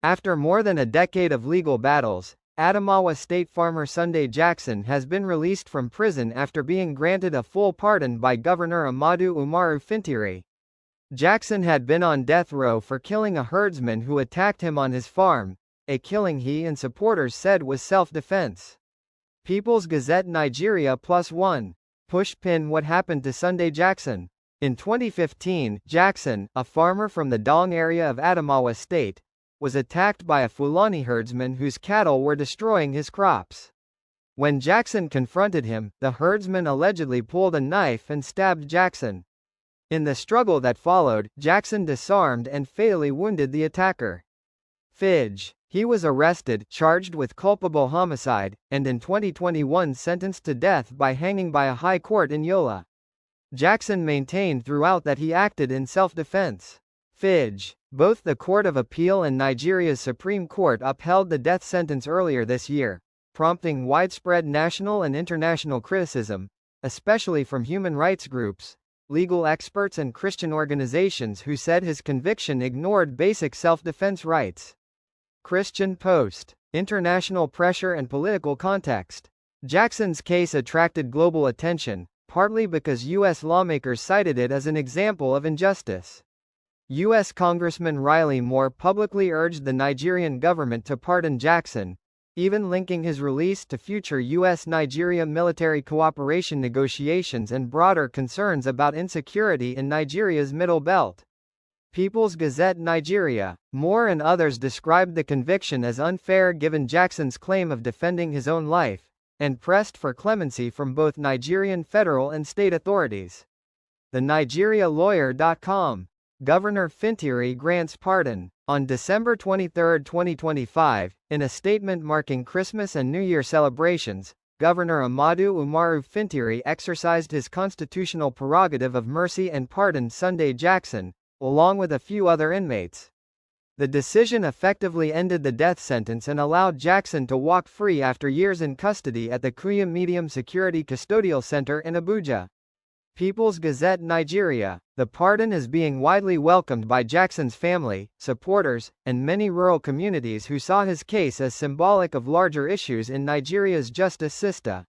After more than a decade of legal battles, Adamawa State farmer Sunday Jackson has been released from prison after being granted a full pardon by Governor Amadou Umaru Fintiri. Jackson had been on death row for killing a herdsman who attacked him on his farm, a killing he and supporters said was self-defense. People's Gazette Nigeria +1. Push pin what happened to Sunday Jackson. In 2015, Jackson, a farmer from the Dong area of Adamawa State, was attacked by a Fulani herdsman whose cattle were destroying his crops. When Jackson confronted him, the herdsman allegedly pulled a knife and stabbed Jackson. In the struggle that followed, Jackson disarmed and fatally wounded the attacker. Fij. He was arrested, charged with culpable homicide, and in 2021 sentenced to death by hanging by a high court in Yola. Jackson maintained throughout that he acted in self-defense. Fij. Both the Court of Appeal and Nigeria's Supreme Court upheld the death sentence earlier this year, prompting widespread national and international criticism, especially from human rights groups, legal experts and Christian organizations who said his conviction ignored basic self-defense rights. Christian Post. International pressure and political context. Jackson's case attracted global attention, partly because U.S. lawmakers cited it as an example of injustice. U.S. Congressman Riley Moore publicly urged the Nigerian government to pardon Jackson, even linking his release to future U.S.-Nigeria military cooperation negotiations and broader concerns about insecurity in Nigeria's Middle Belt. People's Gazette Nigeria. Moore and others described the conviction as unfair given Jackson's claim of defending his own life, and pressed for clemency from both Nigerian federal and state authorities. TheNigeriaLawyer.com. Governor Fintiri grants pardon. On December 23, 2025, in a statement marking Christmas and New Year celebrations, Governor Amadou Umaru Fintiri exercised his constitutional prerogative of mercy and pardoned Sunday Jackson, along with a few other inmates. The decision effectively ended the death sentence and allowed Jackson to walk free after years in custody at the Kuya Medium Security Custodial Center in Abuja. People's Gazette Nigeria. The pardon is being widely welcomed by Jackson's family, supporters, and many rural communities who saw his case as symbolic of larger issues in Nigeria's justice system.